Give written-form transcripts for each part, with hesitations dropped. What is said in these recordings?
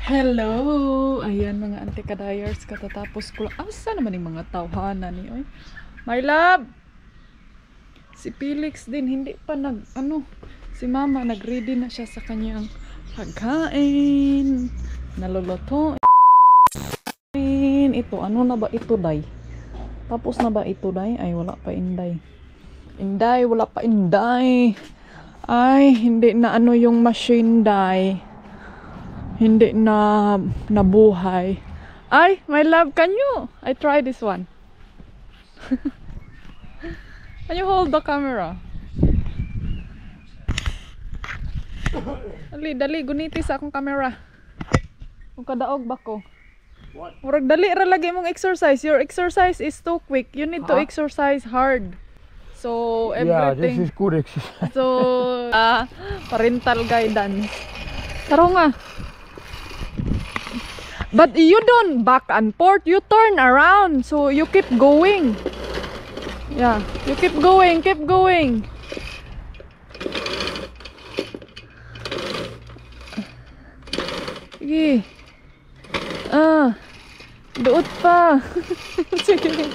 Hello! Ayan mga anti-kadayers, katatapos ko lang. Asa naman yung mga tawhanan ni oy? My love! Si Felix din, hindi pa si mama nag-ready na siya sa kanyang pagkain. Naluluto. Ito, ano na ba ito, day? Tapos na ba ito, day? Ay, wala pa inday. Inday, wala pa inday. Ay, hindi na yung machine, day. Hindi na nabuhay. Ay, my love, I try this one. Can you hold the camera? Dali, guniti sa akong camera. Kung kadaog ba ko? What? Murag dali ra lagi mong exercise. Your exercise is too quick. You need to exercise hard. So, everything. Yeah, this is good exercise. So, parental guidance. Taro nga. But you don't back and forth, you turn around, so you keep going. Yeah, you keep going, keep going. Sige. Duot pa. Sige.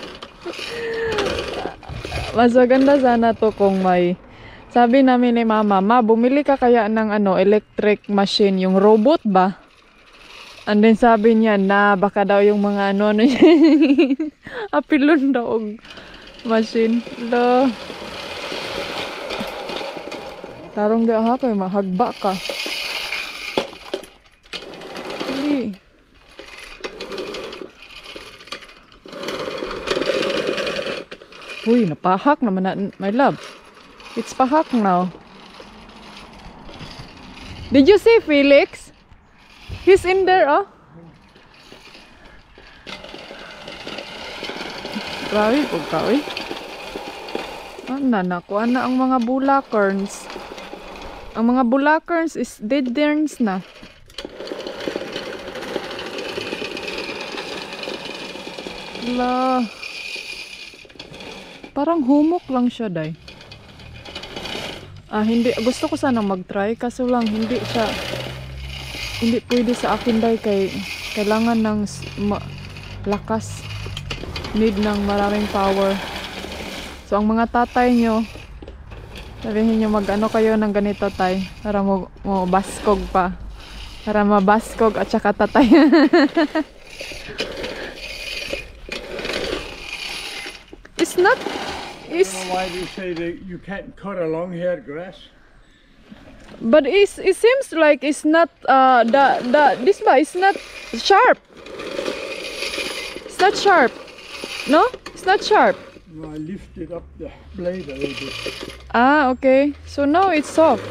Mas maganda sana to kung may, sabi namin ni mama, bumili ka kaya ng electric machine, yung robot ba? And then sabi niya na baka daw yung mga apilon daw og machine. Lo. Tarong da ha kay mahagba ka. Dili. Uy, napahak naman na, my love. It's pahak now. Did you see Felix? He's in there, oh. Grabe po ka, eh. Nakuha na ang mga bulakerns. Ang mga bulakerns is dead derns na. Wala. Parang humok lang siya, day. Hindi. Gusto ko sanang mag-try. Kaso lang, hindi pwede sa akin, day, kailangan ng lakas, need ng maraming power. So ang mga tatay nyo, sabihin nyo kayo ng ganito, tay, para mo baskog pa, para mabaskog at saka tatay. It's not, I don't know why they say that you can't cut a long-haired grass. but it seems like it's not this bar is not sharp. It's not sharp. No? It's not sharp. No, I lifted up the blade a little bit. Okay. So now it's soft.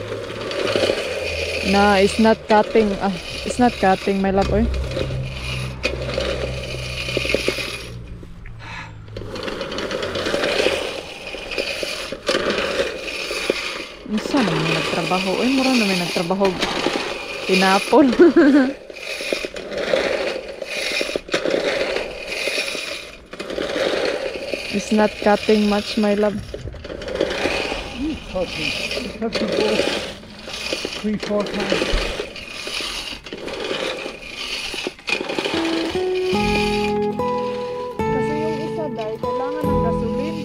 Nah, it's not cutting. It's not cutting, my love. Oy. Isa naman nagtrabaho. Ay, mura naman nagtrabaho. Tinapon. It's not cutting much, my love. You have to go 3-4 times. Kasi yung isa, dahil kailangan ng gasolin.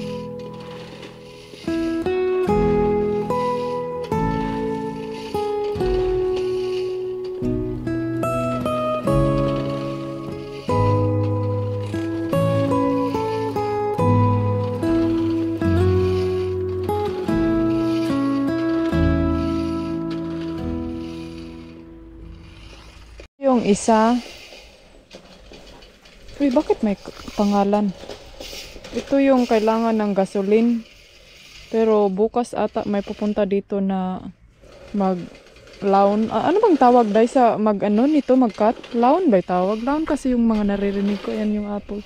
Yung isa, uy, bakit may pangalan? Ito yung kailangan ng gasolin. Pero bukas ata may pupunta dito na mag-lawn. Ano bang tawag dahil sa mag-cut? Lawn ba tawag? Lawn kasi yung mga naririnig ko. Yan yung apple.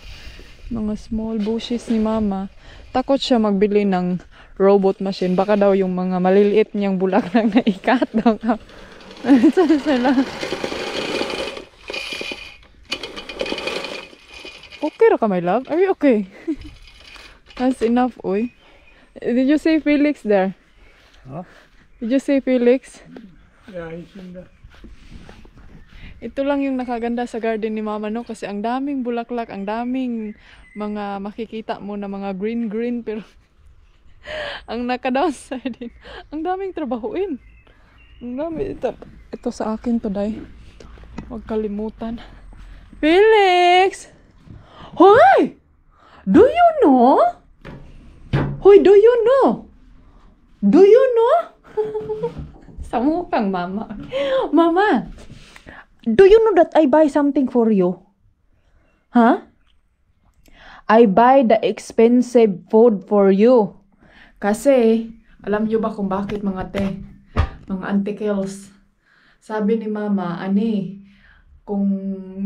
Mga small bushes ni mama. Takot siya magbili ng robot machine. Baka daw yung mga maliliit niyang bulaklak na ikat daw. Sila. Okay ra ka, my love? Are you okay? That's enough, oy. Did you see Felix there? Huh? Did you see Felix? Yeah, he's in there. Ito lang yung nakaganda sa garden ni Mama, no? Kasi ang daming bulaklak, ang daming mga makikita mo na mga green pero ang naka-downside din, ang daming trabahuin. Ang dami. Ito sa akin to, day. Huwag kalimutan. Felix! Hoy! Do you know? Hoy, do you know? Do you know? Sa mukhang mama. Mama! Do you know that I buy something for you? Huh? I buy the expensive food for you. Kasi, alam nyo ba kung bakit mga mga antikels? Sabi ni Mama, kung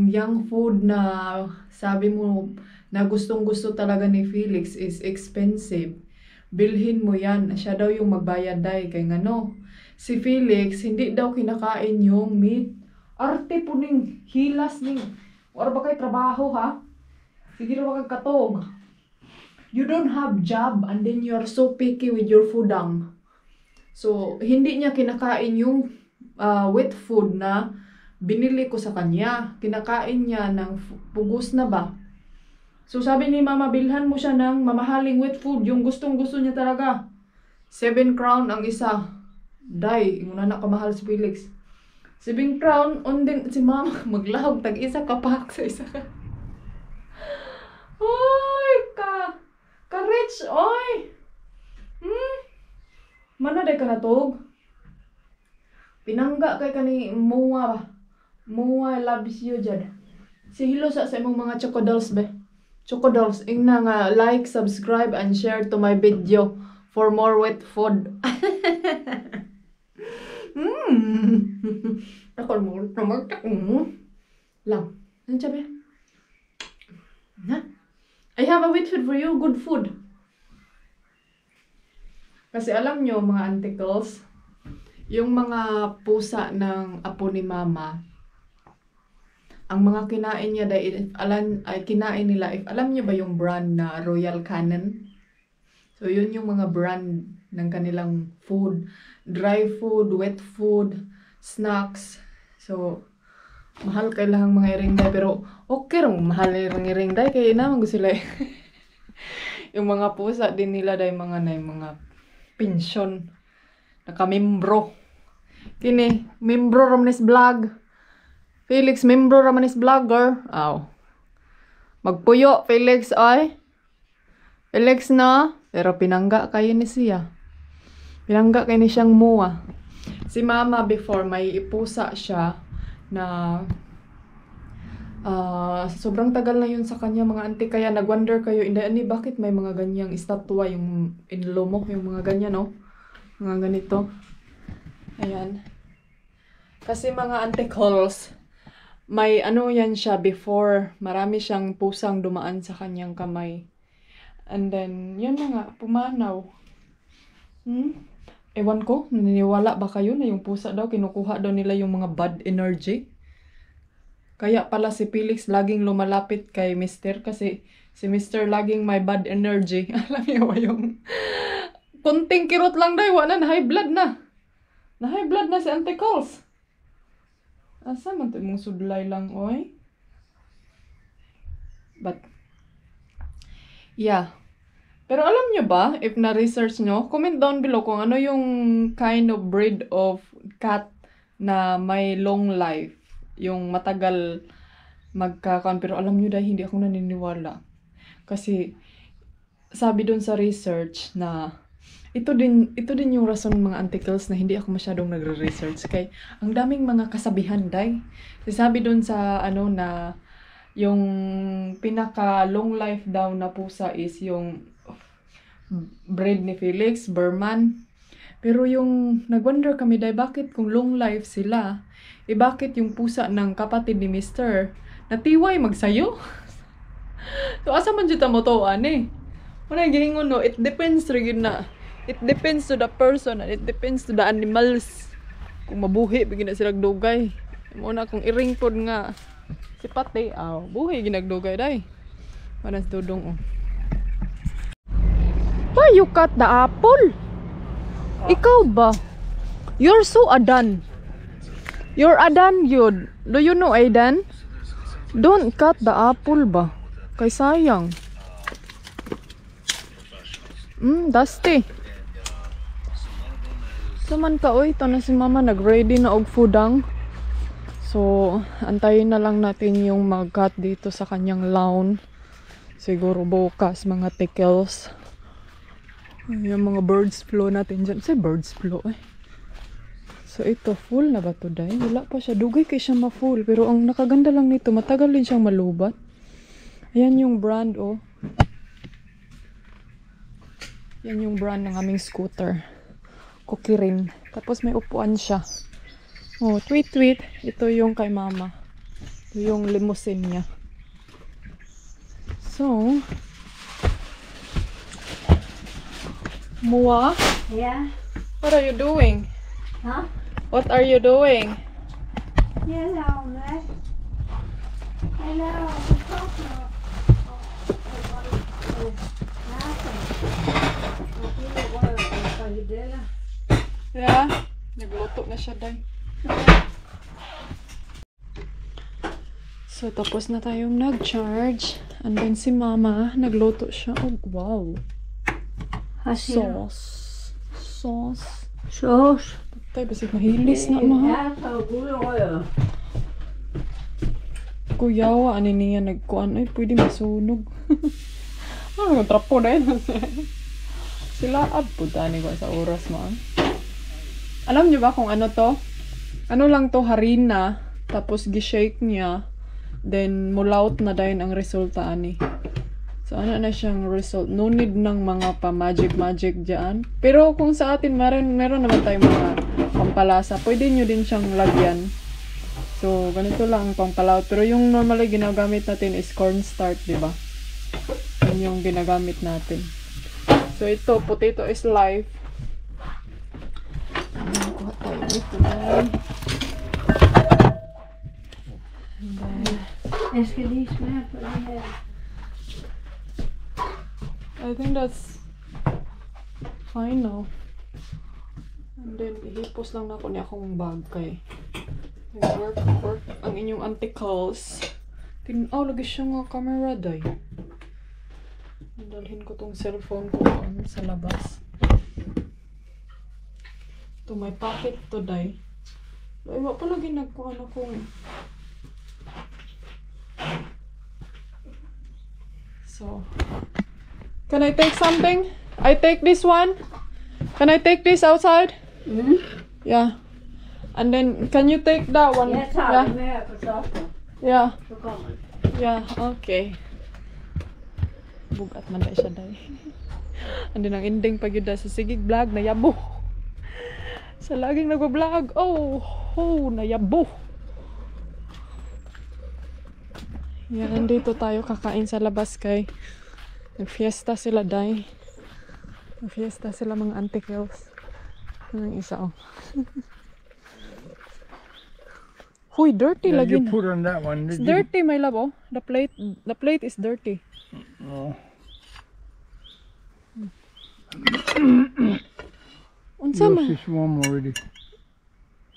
yung food na sabi mo na gustong-gusto talaga ni Felix is expensive, bilhin mo yan. Siya daw yung magbayad, day. Kaya ngano, si Felix, hindi daw kinakain yung meat. Arte po ning hilas ning. Wala ba kayo trabaho, ha? Sige na ba katog? You don't have job and then you are so picky with your food. So, hindi niya kinakain yung wet food na binili ko sa kanya. Kinakain niya ng pugos na ba? So, sabi ni Mama, bilhan mo siya ng mamahaling wet food. Yung gustong-gusto niya talaga. 7 crown ang isa. Day, muna na kamahal si Felix. 7 crown, on din si Mama maglahog tag-isa ka pack sa isa ka. Oy, ka-rich, oy! Mana day ka natog? Pinangga kay kani Mua ba? Mua loves you dyan. Si Hilo sa imong mga chocodolls be. Chocodolls, ingna nga like, subscribe, and share to my video for more wet food. Ako mo, pramagtak mo. Lang. Ano sabi? I have a wet food for you, good food. Kasi alam nyo, mga antikels, yung mga pusa ng apo ni Mama, ang mga kinain niya dahil kinain nila, if alam niyo ba yung brand na Royal Canin? So yun yung mga brand ng kanilang food, dry food, wet food, snacks. So mahal kailangan mga iringday, pero okay rin mahal yung iringday kaya naman gusto sila. Yung mga pusa din nila dahil mga pensyon, naka-membro. Kini, membro Ramanes Vlog. Felix, membro Ramanes Vlogger. Aw. Magpuyo, Felix, ay. Felix na. Pero pinangga kayo ni siya. Pinangga kayo ni siyang Mua. Si Mama before, may ipusa siya na sobrang tagal na yun sa kanya, mga auntie. Kaya nag-wonder kayo, bakit may mga ganyang estatwa yung inlo mo, yung mga ganyan, no? Mga ganito. Ayan. Kasi mga auntie calls, may yan siya before, marami siyang pusang dumaan sa kanyang kamay. And then, yun na nga, pumanaw. Ewan ko, naniniwala ba kayo na yung pusa daw, kinukuha daw nila yung mga bad energy? Kaya pala si Felix laging lumalapit kay Mr. kasi si Mr. laging may bad energy. Alam niyo ba yung kunting kirot lang daw, wala na, high blood na. Na-high blood na si Auntie Calls. Asa man ito mong sudlay lang, oy? But, yeah. Pero alam nyo ba, if na-research nyo, comment down below kung ano yung kind of breed of cat na may long life. Yung matagal magkakaon. Pero alam nyo dahil hindi ako naniniwala. Kasi, sabi dun sa research na ito din yung rason mga antikels na hindi ako masyadong nagre-research. Kay ang daming mga kasabihan, day. Sabi dun sa na yung pinaka long life daw na pusa is yung breed ni Felix, Berman. Pero yung nag-wonder kami, day, bakit kung long life sila, bakit yung pusa ng kapatid ni Mr. natiway magsayo? So asa man jud mo to Muna giingon no, it depends rin na. It depends to the person and it depends to the animals. Kung mabuhi bigyan na silang dugay. Muna kung iring pod nga si Pati, buhi ginagdugay day. Manas dudong Why you cut the apple? Ikaw ba? You're so adan. You're Adan yun. Do you know Aidan? Don't cut the apple ba? Kay sayang. Dusty. Saman ka, oy. Ito na si mama. Nag-ready na og foodang. So, antayin na lang natin yung mag-cut dito sa kanyang lawn. Siguro bukas, mga tickles. Yung mga birds flow natin dyan. Say birds flow eh. So, ito, full na ba to, day? Wala pa siya. Dugay kay siya ma-full. Pero ang nakaganda lang nito, matagal din siyang malubat. Ayan yung brand, oh. Yan yung brand ng aming scooter. Kukirin. Tapos may upuan siya. Oh, tweet. Ito yung kay mama. Ito yung limousine niya. So, Mua, Yeah. what are you doing? Huh? What are you doing? Hello, Matt. Hello. Yeah, nagluto na siya, day. So, tapos na tayong nag-charge. And then si mama, nagluto siya. Oh, wow. Sauce. Sauce. Tay, basig mahilis na, ma. Kuyawa, ani niya nagkuan. Ay, pwede masunog. Ano, trapo na yun. Sila po tani ko sa oras mo. Alam niyo ba kung ano to? Ano lang to, harina. Tapos gishake niya. Then, mulaut na dahil ang resulta ani. So, ano na siyang result. No need ng mga pa-magic dyan. Pero kung sa atin, meron naman tayong mga pampalasa. Pwede nyo din siyang lagyan. So, ganito lang ang pampalaut. Pero yung normally ginagamit natin is cornstarch, di ba? Yun yung ginagamit natin. So, ito, potato is life. Kuha tayo ito dahil. Est-ce que die smaakt wel? I think that's fine now. And then, ihipos lang na ako niya akong bag kay work ang inyong anticals. Lagi siya nga camera, day. Dalhin ko tong cellphone ko sa labas. Ito, may pocket to, day. Ay, wala palagi nagkuhan akong so, can I take something? I take this one? Can I take this outside? Yeah. And then, can you take that one? Jeg tager Yeah. det med her på sofaen. Yeah. Så kommer det. Yeah, okay. Bugat man dahil siya dahil. And then, ang ending pag yun dahil sa sigig vlog, nayabo. Sa laging nagbablog, nayabo. Yan, nandito tayo kakain sa labas kay nag-fiesta sila, day. Nag-fiesta sila mga antikels. Ang isa, oh. Huy, dirty Yeah, lagi you na. put on that one. It's dirty, my love, oh. The plate is dirty. Oh. Unsa man? Yours is warm already.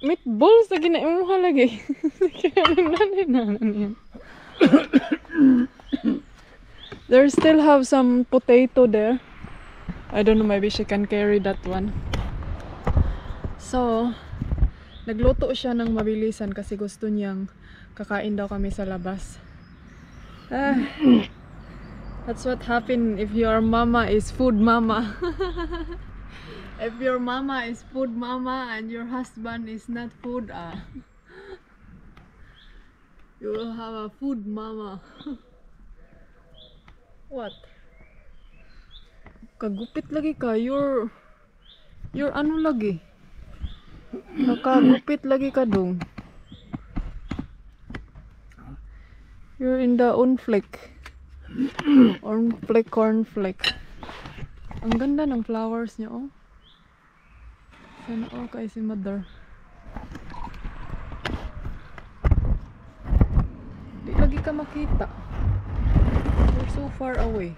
Meatballs lagi na imuha lagi. There still have some potato there. I don't know, maybe she can carry that one. So, nagluto siya ng mabilisan kasi gusto niyang kakain daw kami sa labas. That's what happened if your mama is food mama. If your mama is food mama and your husband is not food, you will have a food mama. What? Kagupit lagi ka. You're ano lagi? Nakagupit lagi ka dong. You're in the cornflake. Cornflake. Ang ganda ng flowers niya, oh. Sana okay si mother. Di lagi ka makita. You're so far away.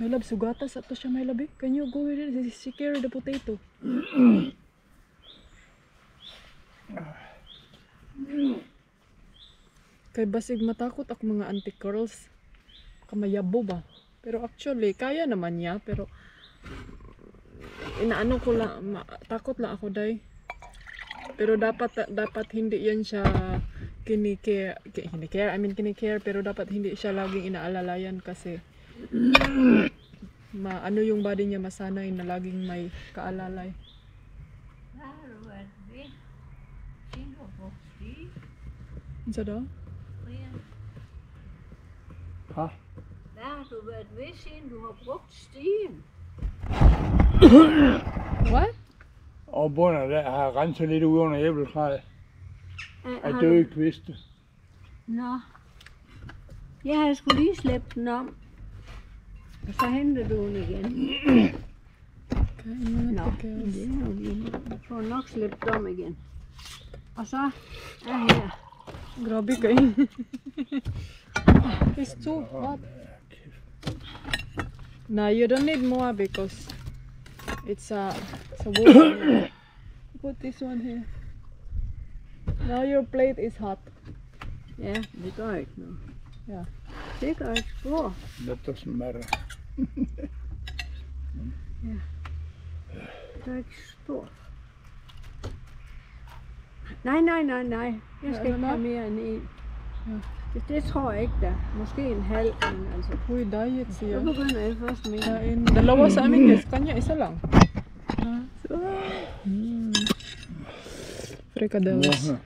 My love, sugatas ato siya, my love. Eh. Can you go with it? Secure the potato. Kay basig matakot ako mga auntie girls. Kamayabo ba? Pero actually, kaya naman niya. Pero, inaano ko lang, takot lang ako day. Pero dapat hindi yan siya kinikare, kinikare, pero dapat hindi siya laging inaalalayan kasi ano yung body niya masanay na laging may kaalalay. Isa daw? Ha? Hvad har du været ved, siden du har brugt stien? What? Og bunden der har renset lidt ud under æbletræet. Af døde kviste. Nå. Jeg har sgu lige slæbt den om. Og så henter du den igen. Nå, det er jo lige. Jeg får nok slæbt om igen. Og så er her. Grabe kayo. It's too hot. Nah, you don't need more because it's a water. Put this one here. Now your plate is hot. Ja, det gør ikke noget. Ja. Det gør ikke spor. That doesn't matter. Det gør ikke spor. Nej. Jeg skal ikke have mere end en. Ja. Det tror jeg ikke der. Måske en halv, men altså. Uy, diet Så siya. begynder jeg først med. Kain. Dalawa sa amin guys. Kanya isa lang. Frikadelos. Nå,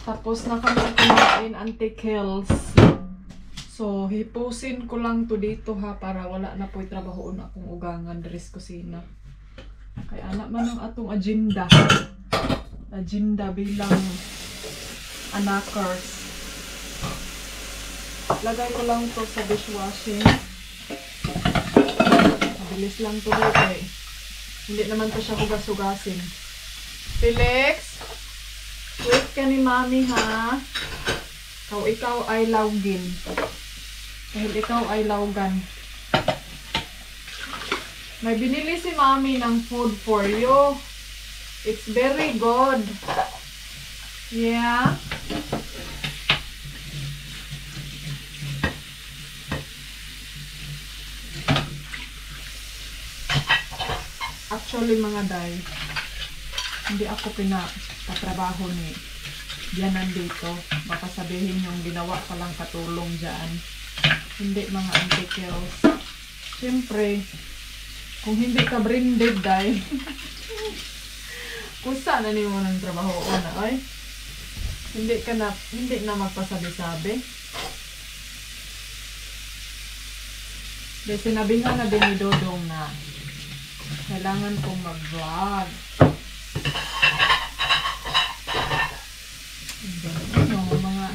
Tapos na kami kumain antikels. So, hipusin ko lang to dito ha para wala na po'y trabahoon akong ugangan dres kusina. Kaya anak man ang atong agenda. Agenda bilang anakers. Lagay ko lang to sa dishwashing. Mabilis lang to dito eh. Hindi naman to siya hugas-hugasin. Felix! Wait ka ni mami ha. Ikaw ay lawgin. Dahil ikaw ay lawgan. May binili si mami ng food for you. It's very good. Yeah. Actually mga day, hindi ako pinatrabaho ni yan nandito. Baka sabihin yung ginawa ka lang katulong dyan. Hindi mga antikels. Siyempre, kung hindi ka branded day, kusa na niyo ng trabaho na ay. Hindi na magpasabi-sabi. Dahil sinabi nga na din ni Dodong na kailangan kong mag-vlog. Mga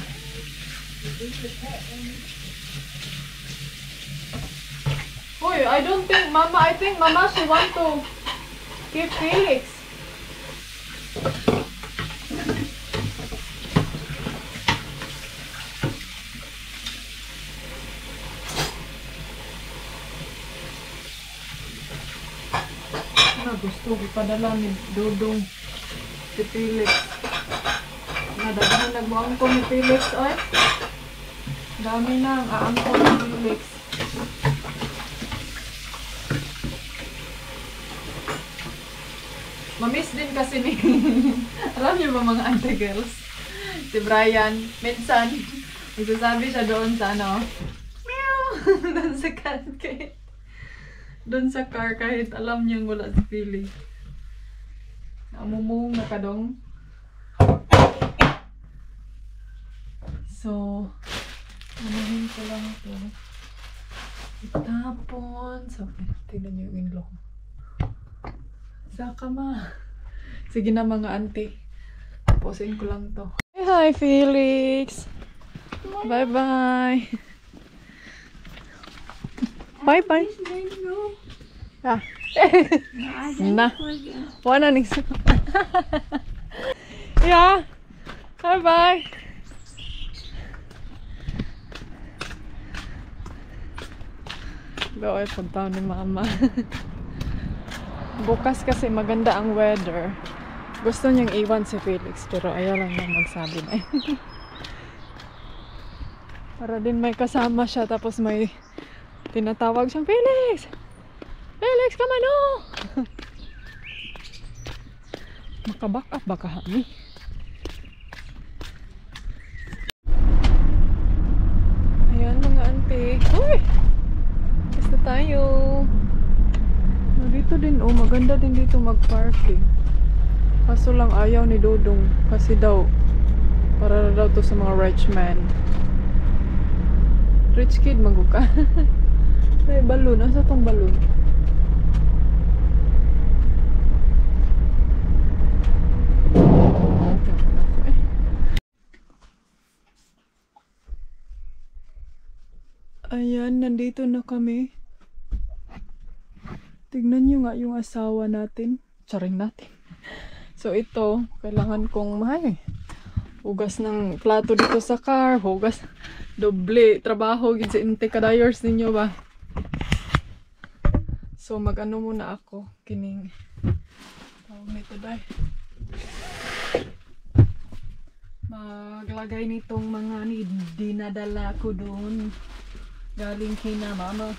Hoy, I don't think Mama, I think Mama she want to give Felix. Gusto ko padala ni Dodong si Felix. Nadaghan nagmuangko ni Felix ay. Dami na ang aangko ni Felix. Mamiss din kasi ni alam niyo ba mga auntie girls? Si Brian, minsan Isasabi siya doon sa ano? Meow! Doon sa car kahit. Doon sa car kahit alam niyang wala si Philly. Namumuhong na ka dong. So, anuhin ko lang ito. Itapon. So, tignan niyo yung inlo ko. Saka ma. Sige na mga auntie. Tapusin ko lang to. Hey, hi Felix! Bye-bye! Bye-bye! Ah. Na. Wala ning Yeah. Bye-bye. Doon punta ni mama. Bukas kasi maganda ang weather. Gusto niyang iwan si Felix pero ayaw lang na magsabi na. Para din may kasama siya tapos may tinatawag siyang Felix! Felix, come on! Makaback up baka kami. Ayan mga auntie. Uy! Basta tayo. Dito din oh, maganda din dito mag-parking. Kaso lang ayaw ni Dodong kasi daw para daw to sa mga rich man. Rich kid maguka. Ay, balon. Asa tong balon? Ayan, nandito na kami. Tignan nyo nga yung asawa natin. Charing natin. So ito, kailangan kong hugas ng plato dito sa car. Hugas. Doble. Trabaho. Ginsi kadayers ninyo ba? So mag-ano muna ako. Kining. Tawag nito dahil. Maglagay nitong mga dinadala ko doon. Galing kina mama.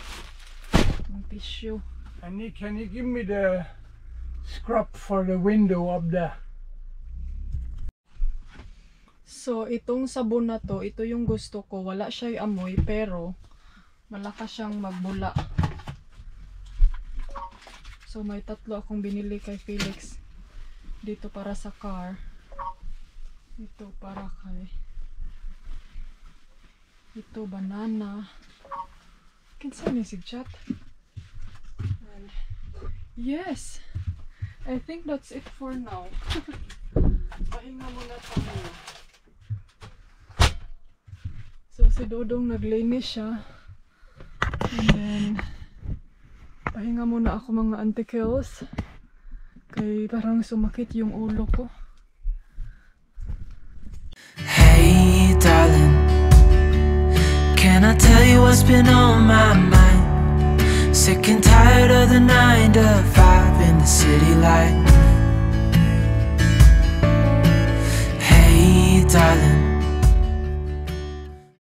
Ang tissue. Can you give me the scrub for the window up there? So, itong sabon na to, ito yung gusto ko. Wala siya amoy, pero malakas siyang magbula. So, may tatlo akong binili kay Felix. Dito para sa car. Ito para kay... Ito, banana. Kinsa ni si chat? Yes! I think that's it for now. Pahinga muna tayo. So, si Dodong naglinis siya. And then, pahinga muna ako mga auntie kills. Kay parang sumakit yung ulo ko. Hey, darling, can I tell you what's been on my mind? Sick and tired of the 9 to 5 in the city light.